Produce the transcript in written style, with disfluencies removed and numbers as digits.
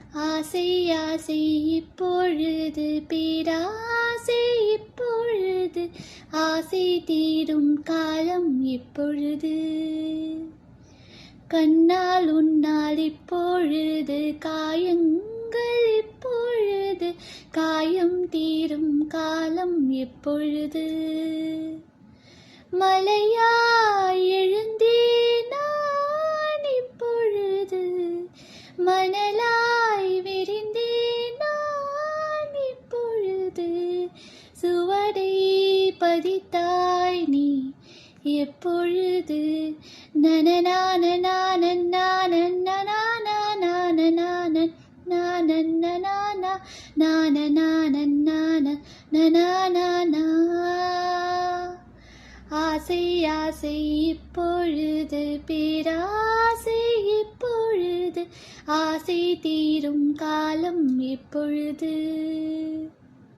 ஆசை ஆசை இப்பொழுது பேராசை இப்பொழுது ஆசை தீரும் காலம் இப்பொழுது கண்ணால் உன்னால் இப்பொழுது காயங்கள் இப்பொழுது காயம் தீரும் காலம் எப்பொழுது மலையாய் எழுந்தேன் நான் இப்பொழுது மணலாய் விரிந்தேன் நான் இப்பொழுது சுவடை பதித்தாய் நீ எப்பொழுது நனநான ஆசை ஆசை இப்பொழுது பேராசை இப்பொழுது ஆசை தீரும் காலம் இப்பொழுது